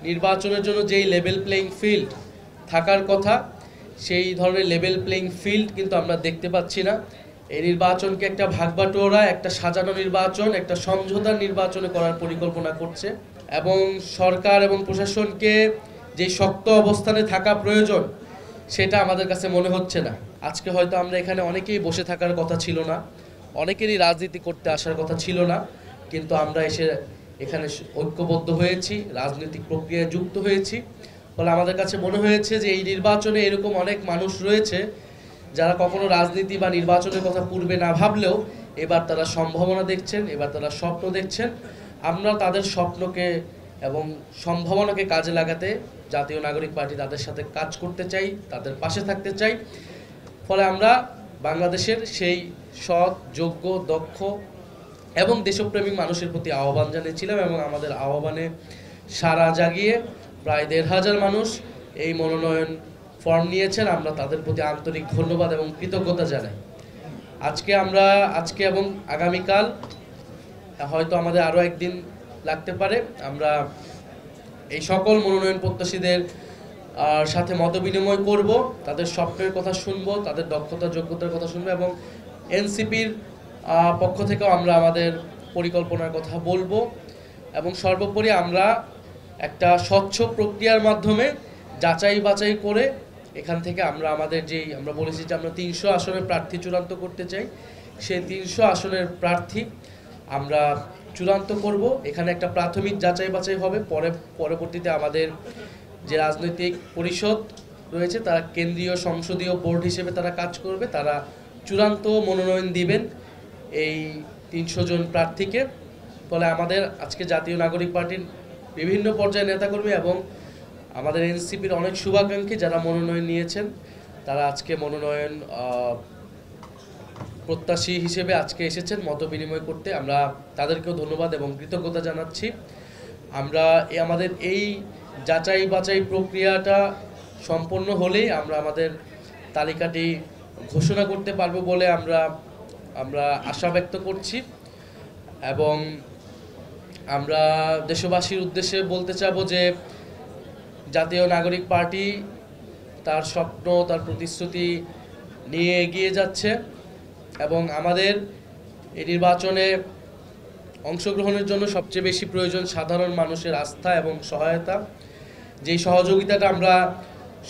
নির্বাচনের জন্য যেই লেভেল প্লেইং ফিল্ড থাকার কথা সেই ধরনের লেভেল প্লেইং ফিল্ড কিন্তু আমরা দেখতে পাচ্ছি না। এই নির্বাচনকে একটা ভাগবাটোয়ারা, একটা সাজানো নির্বাচন, একটা সমঝোতার নির্বাচনে করার পরিকল্পনা করছে এবং সরকার এবং প্রশাসনকে যে শক্ত অবস্থানে থাকা প্রয়োজন সেটা আমাদের কাছে মনে হচ্ছে না। আজকে হয়তো আমরা এখানে অনেকেই বসে থাকার কথা ছিল না, অনেকেরই রাজনীতি করতে আসার কথা ছিল না, কিন্তু আমরা এখানে ঐক্যবদ্ধ হয়েছি, রাজনৈতিক প্রক্রিয়ায় যুক্ত হয়েছি। ফলে আমাদের কাছে মনে হয়েছে যে এই নির্বাচনে এরকম অনেক মানুষ রয়েছে যারা কখনো রাজনীতি বা নির্বাচনের কথা পূর্বে না ভাবলেও এবার তারা সম্ভাবনা দেখছেন, এবার তারা স্বপ্ন দেখছেন। আমরা তাদের স্বপ্নকে এবং সম্ভাবনাকে কাজে লাগাতে জাতীয় নাগরিক পার্টি তাদের সাথে কাজ করতে চাই, তাদের পাশে থাকতে চাই। ফলে আমরা বাংলাদেশের সেই সৎ, যোগ্য, দক্ষ এবং দেশপ্রেমিক মানুষের প্রতি আহ্বান জানিয়েছিলাম এবং আমাদের আহ্বানে সাড়া জাগিয়ে প্রায় ১৫০০ মানুষ এই মনোনয়ন ফর্ম নিয়েছেন। আমরা তাদের প্রতি আন্তরিক ধন্যবাদ এবং কৃতজ্ঞতা জানাই। আজকে এবং আগামীকাল হয়তো আমাদের আরও একদিন লাগতে পারে, আমরা এই সকল মনোনয়ন প্রত্যাশীদের সাথে মতবিনিময় করব, তাদের স্বপ্নের কথা শুনবো, তাদের দক্ষতা যোগ্যতার কথা শুনবো এবং এনসিপির পক্ষ থেকেও আমরা আমাদের পরিকল্পনার কথা বলবো এবং সর্বোপরি আমরা একটা স্বচ্ছ প্রক্রিয়ার মাধ্যমে যাচাই বাছাই করে এখান থেকে আমরা বলেছি যে আমরা ৩০০ আসনের প্রার্থী চূড়ান্ত করতে চাই, সেই ৩০০ আসনের প্রার্থী আমরা চূড়ান্ত করব। এখানে একটা প্রাথমিক যাচাই বাছাই হবে, পরবর্তীতে আমাদের যে রাজনৈতিক পরিষদ রয়েছে তারা কেন্দ্রীয় সংসদীয় বোর্ড হিসেবে তারা কাজ করবে, তারা চূড়ান্ত মনোনয়ন দিবেন এই ৩০০ জন প্রার্থীকে। ফলে আমাদের আজকে জাতীয় নাগরিক পার্টির বিভিন্ন পর্যায়ের নেতাকর্মী এবং আমাদের এনসিপির অনেক শুভাকাঙ্ক্ষী যারা মনোনয়ন নিয়েছেন, তারা আজকে মনোনয়ন প্রত্যাশী হিসেবে আজকে এসেছেন মত বিনিময় করতে। আমরা তাদেরকেও ধন্যবাদ এবং কৃতজ্ঞতা জানাচ্ছি। আমরা আমাদের এই যাচাই বাছাই প্রক্রিয়াটা সম্পন্ন হলেই আমরা আমাদের তালিকাটি ঘোষণা করতে পারবো বলে আমরা আশা ব্যক্ত করছি এবং আমরা দেশবাসীর উদ্দেশ্যে বলতে চাবো যে জাতীয় নাগরিক পার্টি তার স্বপ্ন, তার প্রতিশ্রুতি নিয়ে এগিয়ে যাচ্ছে এবং আমাদের এই নির্বাচনে অংশগ্রহণের জন্য সবচেয়ে বেশি প্রয়োজন সাধারণ মানুষের আস্থা এবং সহায়তা। যেই সহযোগিতাটা আমরা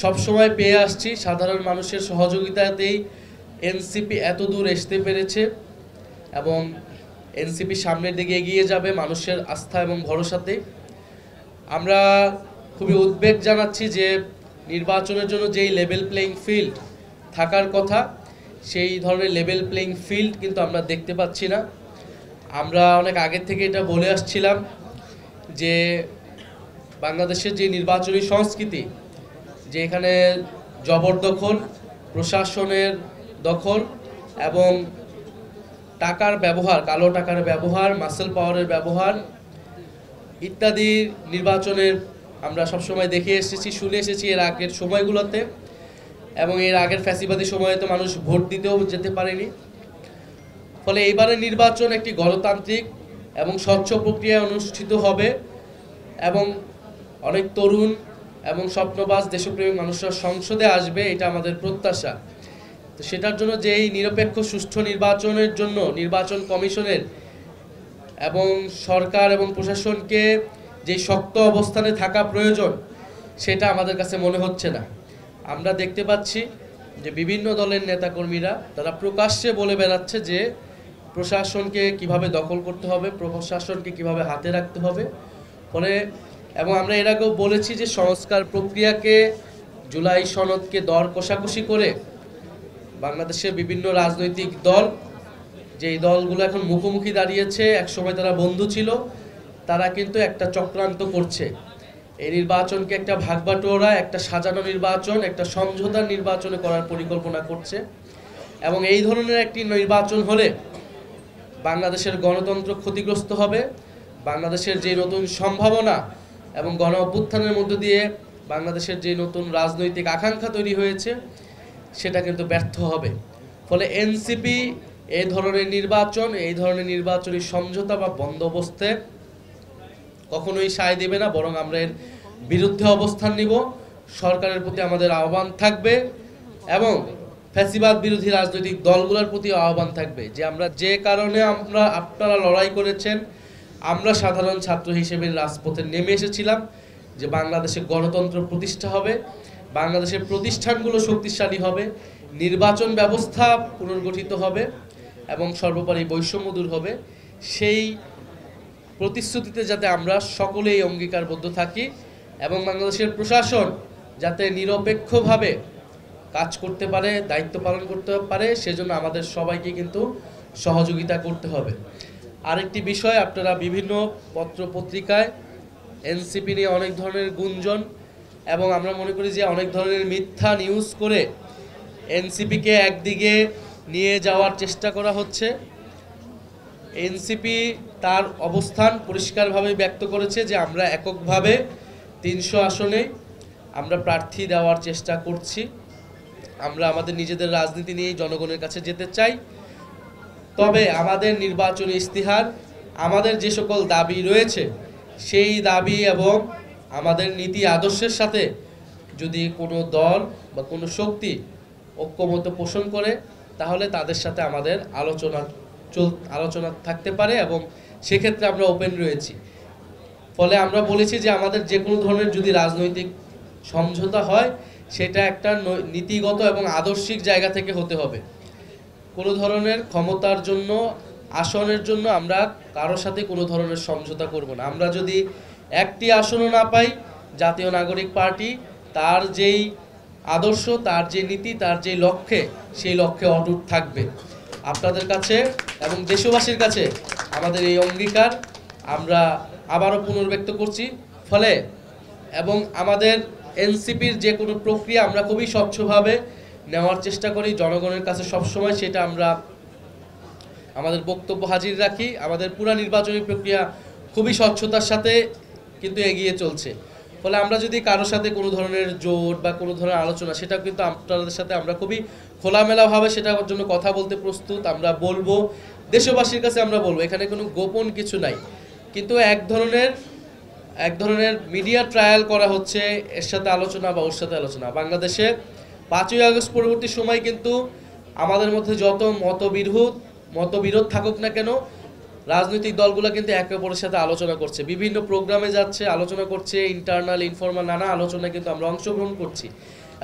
সবসময় পেয়ে আসছি, সাধারণ মানুষের সহযোগিতাতেই এনসিপি এত দূর আসতে পেরেছে এবং এনসিপি সামনের দিকে এগিয়ে যাবে মানুষের আস্থা এবং ভরসাতে। আমরা খুবই উদ্বেগ জানাচ্ছি যে নির্বাচনের জন্য যেই লেভেল প্লেইং ফিল্ড থাকার কথা সেই ধরনের লেভেল প্লেইং ফিল্ড কিন্তু আমরা দেখতে পাচ্ছি না। আমরা অনেক আগের থেকে এটা বলে আসছিলাম যে বাংলাদেশের যে নির্বাচনী সংস্কৃতি, যে এখানে জবরদখল, প্রশাসনের দখল এবং টাকার ব্যবহার, কালো টাকার ব্যবহার, মাসেল পাওয়ারের ব্যবহার ইত্যাদি নির্বাচনের আমরা সবসময় দেখে এসেছি, শুনে এসেছি এর আগের সময়গুলোতে এবং এর আগের ফ্যাসিবাদী সময়ে তো মানুষ ভোট দিতেও যেতে পারেনি। ফলে এইবারের নির্বাচন একটি গণতান্ত্রিক এবং স্বচ্ছ প্রক্রিয়ায় অনুষ্ঠিত হবে এবং অনেক তরুণ এবং স্বপ্নবাজ দেশপ্রেমিক মানুষরা সংসদে আসবে, এটা আমাদের প্রত্যাশা। তো সেটার জন্য যে এই নিরপেক্ষ সুষ্ঠু নির্বাচনের জন্য নির্বাচন কমিশনের এবং সরকার এবং প্রশাসনকে যে শক্ত অবস্থানে থাকা প্রয়োজন সেটা আমাদের কাছে মনে হচ্ছে না। আমরা দেখতে পাচ্ছি যে বিভিন্ন দলের নেতাকর্মীরা তারা প্রকাশ্যে বলে বেড়াচ্ছে যে প্রশাসনকে কিভাবে দখল করতে হবে, প্রশাসনকে কিভাবে হাতে রাখতে হবে। ফলে এবং আমরা এর আগেও বলেছি যে সংস্কার প্রক্রিয়াকে, জুলাই সনদকে দর কষাকষি করে বাংলাদেশের বিভিন্ন রাজনৈতিক দল, যেই দলগুলো এখন মুখোমুখি দাঁড়িয়েছে, একসময় তারা বন্ধু ছিল, তারা কিন্তু একটা চক্রান্ত করছে। এই নির্বাচনকে একটা ভাগবাটোয়ারা, একটা সাজানো নির্বাচন, একটা সমঝোতার নির্বাচনে করার পরিকল্পনা করছে এবং এই ধরনের একটি নির্বাচন হলে বাংলাদেশের গণতন্ত্র ক্ষতিগ্রস্ত হবে। বাংলাদেশের যে নতুন সম্ভাবনা এবং গণ অভ্যুত্থানের মধ্য দিয়ে বাংলাদেশের যে নতুন রাজনৈতিক আকাঙ্ক্ষা তৈরি হয়েছে সেটা কিন্তু ব্যর্থ হবে। ফলে এনসিপি এই ধরনের নির্বাচনী সমঝোতা বা বন্দোবস্তে কখনোই সায় দেবে না, বরং আমরা এর বিরুদ্ধে অবস্থান নিব। সরকারের প্রতি আমাদের আহ্বান থাকবে এবং ফ্যাসিবাদ বিরোধী রাজনৈতিক দলগুলোর প্রতি আহ্বান থাকবে যে আমরা যে কারণে আপনারা লড়াই করেছেন, আমরা সাধারণ ছাত্র হিসেবে রাজপথে নেমে এসেছিলাম যে বাংলাদেশে গণতন্ত্র প্রতিষ্ঠা হবে, বাংলাদেশের প্রতিষ্ঠানগুলো শক্তিশালী হবে, নির্বাচন ব্যবস্থা পুনর্গঠিত হবে এবং সর্বোপরি বৈষম্য দূর হবে। সেই প্রতিশ্রুতিতে যাতে আমরা সকলেই অঙ্গীকারবদ্ধ থাকি এবং বাংলাদেশের প্রশাসন যাতে নিরপেক্ষভাবে কাজ করতে পারে, দায়িত্ব পালন করতে পারে, সেজন্য আমাদের সবাইকে কিন্তু সহযোগিতা করতে হবে। আরেকটি বিষয়, আপনারা বিভিন্ন পত্র পত্রিকায় এনসিপি নিয়ে অনেক ধরনের গুঞ্জন এবং আমরা মনে করি যে অনেক ধরনের মিথ্যা নিউজ করে এনসিপিকে একদিকে নিয়ে যাওয়ার চেষ্টা করা হচ্ছে। এনসিপি তার অবস্থান পরিষ্কারভাবে ব্যক্ত করেছে যে আমরা এককভাবে 300 আসনে আমরা প্রার্থী দেওয়ার চেষ্টা করছি। আমরা আমাদের নিজেদের রাজনীতি নিয়েই জনগণের কাছে যেতে চাই। তবে আমাদের নির্বাচনী ইস্তিহার, আমাদের যে সকল দাবি রয়েছে সেই দাবি এবং আমাদের নীতি আদর্শের সাথে যদি কোনো দল বা কোনো শক্তি ঐক্যমত পোষণ করে তাহলে তাদের সাথে আমাদের আলোচনা থাকতে পারে এবং সেক্ষেত্রে আমরা ওপেন রয়েছি। ফলে আমরা বলেছি যে আমাদের যে কোনো ধরনের যদি রাজনৈতিক সমঝোতা হয় সেটা একটা নীতিগত এবং আদর্শিক জায়গা থেকে হতে হবে। কোনো ধরনের ক্ষমতার জন্য, আসনের জন্য আমরা কারোর সাথে কোনো ধরনের সমঝোতা করব না। আমরা যদি একটি আসনও না পাই, জাতীয় নাগরিক পার্টি তার যেই আদর্শ, তার যে নীতি, তার যে লক্ষ্যে, সেই লক্ষ্যে অটুট থাকবে। আপনাদের কাছে এবং দেশবাসীর কাছে আমাদের এই অঙ্গীকার আমরা আবারও পুনর্ব্যক্ত করছি। ফলে এবং আমাদের এনসিপির যে কোনো প্রক্রিয়া আমরা খুবই স্বচ্ছভাবে নেওয়ার চেষ্টা করি, জনগণের কাছে সবসময় সেটা আমরা আমাদের বক্তব্য হাজির রাখি। আমাদের পুরা নির্বাচনী প্রক্রিয়া খুবই স্বচ্ছতার সাথে কিন্তু এগিয়ে চলছে। ফলে আমরা যদি কারোর সাথে কোনো ধরনের জোট বা কোনো ধরনের আলোচনা, সেটা কিন্তু আপনাদের সাথে আমরা খুবই খোলামেলাভাবে সেটার জন্য কথা বলতে প্রস্তুত। আমরা বলবো, দেশবাসীর কাছে আমরা বলবো, এখানে কোনো গোপন কিছু নাই। কিন্তু এক ধরনের মিডিয়া ট্রায়াল করা হচ্ছে, এর সাথে আলোচনা বা ওর সাথে আলোচনা। বাংলাদেশে 5ই আগস্ট পরবর্তী সময় কিন্তু আমাদের মধ্যে যত মতবিরোধ থাকুক না কেন, রাজনৈতিক দলগুলো কিন্তু একে অপরের সাথে আলোচনা করছে, বিভিন্ন প্রোগ্রামে যাচ্ছে, আলোচনা করছে, ইন্টারনাল ইনফরমাল নানা আলোচনায় কিন্তু আমরা অংশগ্রহণ করছি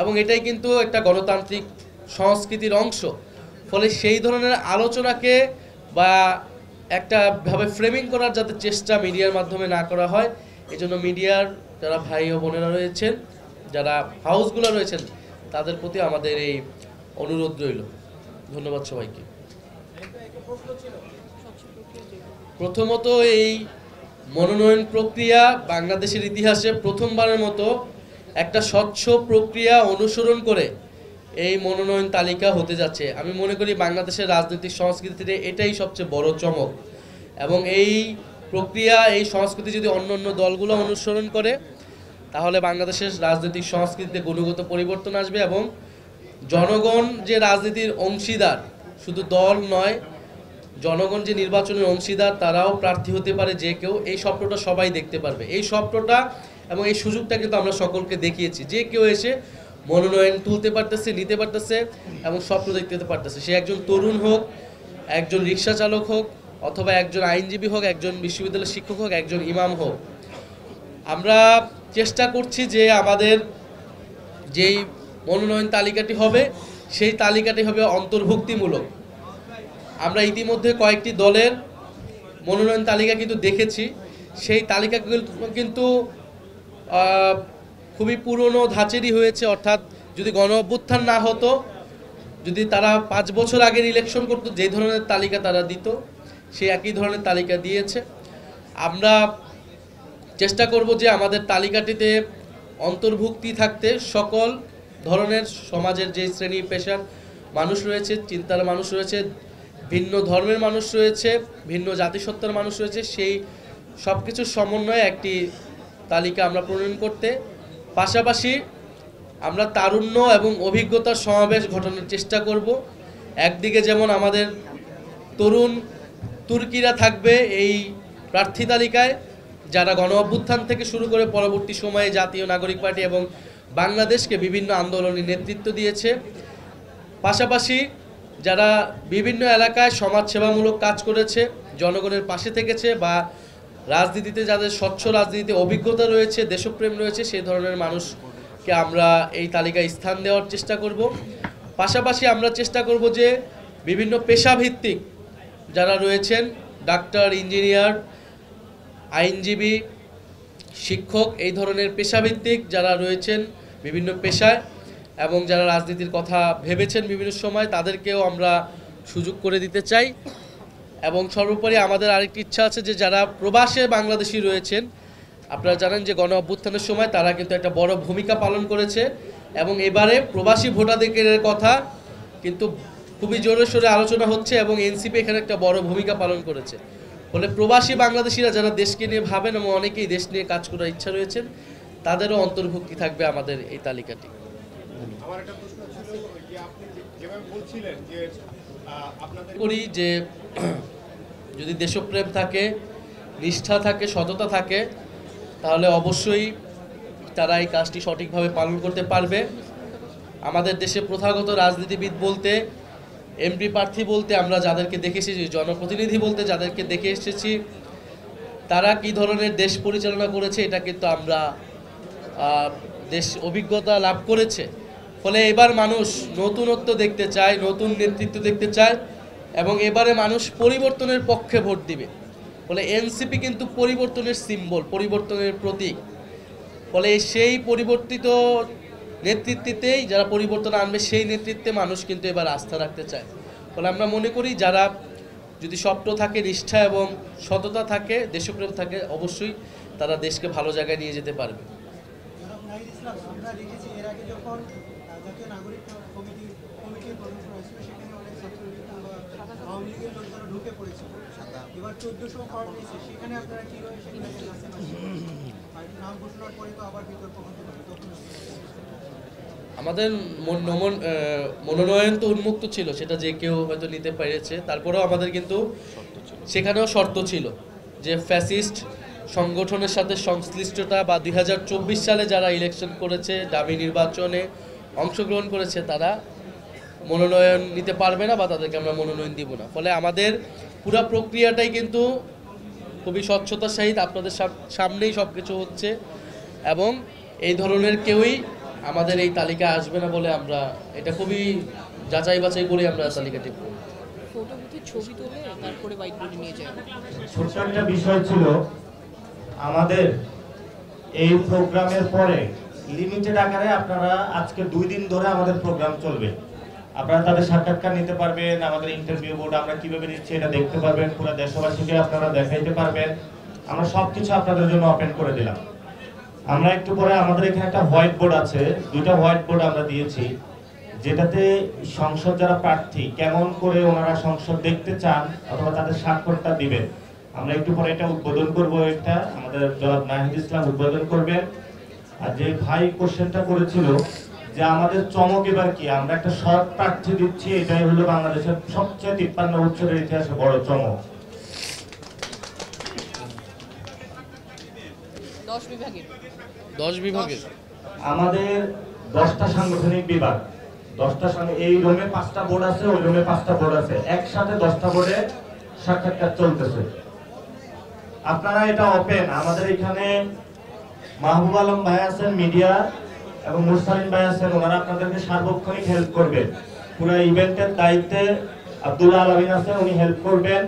এবং এটাই কিন্তু একটা গণতান্ত্রিক সংস্কৃতির অংশ। ফলে সেই ধরনের আলোচনাকে বা একটা ভাবে ফ্রেমিং করার যাতে চেষ্টা মিডিয়ার মাধ্যমে না করা হয়, এজন্য মিডিয়ার যারা ভাই ও বোনেরা রয়েছেন, যারা হাউসগুলো রয়েছেন, তাদের প্রতি আমাদের এই অনুরোধ রইল। ধন্যবাদ সবাইকে। প্রথমত, এই মনোনয়ন প্রক্রিয়া বাংলাদেশের ইতিহাসে প্রথমবারের মতো একটা স্বচ্ছ প্রক্রিয়া অনুসরণ করে এই মনোনয়ন তালিকা হতে যাচ্ছে। আমি মনে করি বাংলাদেশের রাজনৈতিক সংস্কৃতিতে এটাই সবচেয়ে বড় চমক এবং এই প্রক্রিয়া, এই সংস্কৃতি যদি অন্য দলগুলো অনুসরণ করে তাহলে বাংলাদেশের রাজনৈতিক সংস্কৃতিতে গুণগত পরিবর্তন আসবে এবং জনগণ যে রাজনীতির অংশীদার, শুধু দল নয়, জনগণ যে নির্বাচনের অংশীদার, তারাও প্রার্থী হতে পারে যে কেউ। এই স্বপ্নটা সবাই দেখতে পারবে। এই স্বপ্নটা এবং এই সুযোগটা কিন্তু আমরা সকলকে দেখিয়েছি। যে কেউ এসে মনোনয়ন তুলতে পারতেছে, নিতে পারতেছে এবং স্বপ্ন দেখতে পারতেছে। সে একজন তরুণ হোক, একজন রিক্সা চালক হোক, অথবা একজন আইনজীবী হোক, একজন বিশ্ববিদ্যালয়ের শিক্ষক হোক, একজন ইমাম হোক। আমরা চেষ্টা করছি যে আমাদের যেই মনোনয়ন তালিকাটি হবে সেই তালিকাটি হবে অন্তর্ভুক্তিমূলক। আমরা ইতিমধ্যে কয়েকটি দলের মনোনয়ন তালিকা কিন্তু দেখেছি। সেই তালিকাগুলো কিন্তু খুবই পুরনো ধাঁচেরই হয়েছে। অর্থাৎ যদি গণ অভ্যুত্থান না হতো, যদি তারা 5 বছর আগের ইলেকশন করতো, যে ধরনের তালিকা তারা দিত সেই একই ধরনের তালিকা দিয়েছে। আমরা চেষ্টা করব যে আমাদের তালিকাটিতে অন্তর্ভুক্তি থাকতে সকল ধরনের সমাজের যে শ্রেণী পেশার মানুষ রয়েছে, চিন্তার মানুষ রয়েছে, ভিন্ন ধর্মের মানুষ রয়েছে, ভিন্ন জাতিসত্তার মানুষ রয়েছে, সেই সব কিছুর সমন্বয়ে একটি তালিকা আমরা প্রণয়ন করতে, পাশাপাশি আমরা তারুণ্য এবং অভিজ্ঞতার সমাবেশ ঘটানোর চেষ্টা করব। একদিকে যেমন আমাদের তরুণ তুর্কিরা থাকবে এই প্রার্থী তালিকায়, যারা গণ অভ্যুত্থান থেকে শুরু করে পরবর্তী সময়ে জাতীয় নাগরিক পার্টি এবং বাংলাদেশকে বিভিন্ন আন্দোলনে নেতৃত্ব দিয়েছে। পাশাপাশি যারা বিভিন্ন এলাকায় সমাজসেবামূলক কাজ করেছে, জনগণের পাশে থেকেছে বা রাজনীতিতে যাদের স্বচ্ছ রাজনীতিতে অভিজ্ঞতা রয়েছে, দেশপ্রেম রয়েছে, সেই ধরনের মানুষকে আমরা এই তালিকায় স্থান দেওয়ার চেষ্টা করব। পাশাপাশি আমরা চেষ্টা করব যে বিভিন্ন পেশাভিত্তিক যারা রয়েছেন, ডাক্তার, ইঞ্জিনিয়ার, আইনজীবী, শিক্ষক, এই ধরনের পেশাভিত্তিক যারা রয়েছেন বিভিন্ন পেশায় এবং যারা রাজনীতির কথা ভেবেছেন বিভিন্ন সময়, তাদেরকেও আমরা সুযোগ করে দিতে চাই। এবং সর্বোপরি আমাদের আরেকটি ইচ্ছা আছে যে যারা প্রবাসে বাংলাদেশি রয়েছেন, আপনারা জানেন যে গণ অভ্যুত্থানের সময় তারা কিন্তু একটা বড় ভূমিকা পালন করেছে এবং এবারে প্রবাসী ভোটাধিকারের কথা কিন্তু খুবই জোরে সোরে আলোচনা হচ্ছে এবং এনসিপি এখানে একটা বড় ভূমিকা পালন করেছে। ফলে প্রবাসী বাংলাদেশিরা যারা দেশকে নিয়ে ভাবেন এবং অনেকেই দেশ নিয়ে কাজ করার ইচ্ছা রয়েছেন, তাদেরও অন্তর্ভুক্তি থাকবে আমাদের এই তালিকাটি। আমার একটা প্রশ্ন ছিল যে আপনি যেভাবে বলছিলেন যে আপনাদের করি যে যদি দেশপ্রেম থাকে, নিষ্ঠা থাকে, সততা থাকে, তাহলে অবশ্যই তারা এই কাজটি সঠিকভাবে পালন করতে পারবে। আমাদের দেশে প্রথাগত রাজনীতিবিদ বলতে, এমপি প্রার্থী বলতে আমরা যাদেরকে দেখে এসেছি, জনপ্রতিনিধি বলতে যাদেরকে দেখে এসেছি, তারা কি ধরনের দেশ পরিচালনা করেছে এটা কিন্তু আমরা দেশ অভিজ্ঞতা লাভ করেছে। ফলে এবার মানুষ নতুনত্ব দেখতে চায়, নতুন নেতৃত্ব দেখতে চায় এবং এবারে মানুষ পরিবর্তনের পক্ষে ভোট দিবে। ফলে এনসিপি কিন্তু পরিবর্তনের সিম্বল, পরিবর্তনের প্রতীক। ফলে সেই পরিবর্তিত নেতৃত্বেই যারা পরিবর্তন আনবে, সেই নেতৃত্বে মানুষ কিন্তু এবার আস্থা রাখতে চায়। ফলে আমরা মনে করি যারা যদি স্বপ্ন থাকে, নিষ্ঠা এবং সততা থাকে, দেশপ্রেম থাকে, অবশ্যই তারা দেশকে ভালো জায়গায় নিয়ে যেতে পারবে। আমরা দেখেছি এর আগে যখন জাতীয় নাগরিক কমিটির গঠন করা হয়েছিল, সেখানে অনেক ছাত্রলীগ বা আওয়ামী লীগের লোকজন ঢুকে পড়েছিল। এবার 1400 পাওয়া গেছে, সেখানে আপনারা কীভাবে সেখানে নাম ঘোষণার পরে তো আবার বিতর্ক হতে পারে, তখন আমাদের মনোনয়ন তো উন্মুক্ত ছিল, সেটা যে কেউ হয়তো নিতে পেরেছে। তারপরেও আমাদের কিন্তু সেখানেও শর্ত ছিল যে ফ্যাসিস্ট সংগঠনের সাথে সংশ্লিষ্টতা বা 2024 সালে যারা ইলেকশন করেছে, দামি নির্বাচনে অংশগ্রহণ করেছে, তারা মনোনয়ন নিতে পারবে না বা তাদেরকে আমরা মনোনয়ন দিব না। ফলে আমাদের পুরো প্রক্রিয়াটাই কিন্তু খুবই স্বচ্ছতার সহিত আপনাদের সামনেই সব কিছু হচ্ছে এবং এই ধরনের কেউই আমাদের এই তালিকায় আসবে না বলে আমরা এটা খুবই যাচাই বাছাই করে আমরা তালিকাটি করি। ফটো বুথে ছবি তুলে তারপরে হোয়াইট বোর্ডে নিয়ে যায়। ছোট্ট একটা বিষয় ছিল, আমাদের এই প্রোগ্রামের পরে লিমিটেড আকারে আপনারা আজকে 2 দিন ধরে আমাদের প্রোগ্রাম চলবে। আপনারা তাদের সাক্ষাৎকার নিতে পারবেন, আমাদের ইন্টারভিউ বোর্ড আমরা কিভাবে নিচ্ছি এটা দেখতে পারবেন, পুরো দেশবাসীকে আপনারা দেখাইতে পারবেন। আমরা সবকিছু আপনাদের জন্য ওপেন করে দিলাম। আমরা একটু পরে আমাদের এখানে একটা হোয়াইট বোর্ড আছে, 2টা হোয়াইট বোর্ড আমরা দিয়েছি, যেটাতে সংসদ যারা প্রার্থী কেমন করে ওনারা সংসদ দেখতে চান অথবা তাদের স্বাক্ষরটা দিবেন। আমরা একটু পরে এটা উদ্বোধন করব, এটা আমাদের জনাব নাহিদ ইসলাম উদ্বোধন করবেন। আর যে ভাই কোশ্চেনটা করেছিল যে আমাদের চমক এবার কি, আমরা একটা সৎ প্রার্থী দিচ্ছি, এটাই হলো বাংলাদেশের সবচেয়ে 53 বছরের ইতিহাসে বড় চমক। 10 বিভাগের আমাদের 10টা সাংগঠনিক বিভাগ, 10টা এই রুমে 5টা বোর্ড আছে, ওই রুমে 5টা বোর্ড আছে, একসাথে 10টা বোর্ডে সাক্ষাৎকার চলতেছে। আপনারা এটা ওপেন, আমাদের এখানে মাহবুব আলম ভাই আছেন মিডিয়া এবং মুরসালিন ভাই আছেন, ওনারা আপনাদেরকে সার্বক্ষণিক হেল্প করবেন। পুরো ইভেন্টের দায়িত্বে আব্দুল্লাহ আলমিন আছেন, উনি হেল্প করবেন।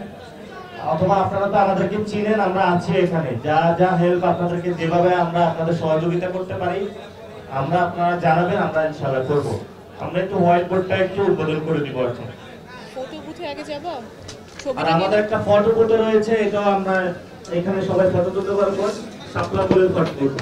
অথবা আপনারা তো আমাদেরকে চিনেন, আমরা আছি এখানে, যা যা হেল্প আপনাদেরকে যেভাবে আমরা আপনাদের সহযোগিতা করতে পারি আমরা আপনারা জানাবেন, আমরা ইনশাআল্লাহ করব। আমরা একটু হোয়াইট বোর্ডটা একটু উদ্বোধন করে দিব এখন। ফটো বুথে আগে যাবা, আর আমাদের একটা ফটো বুথ রয়েছে, এটাও আমরা এখানে সবাই ফটো তুলতে পারবো, সাপলা বলে ফটো বুথ।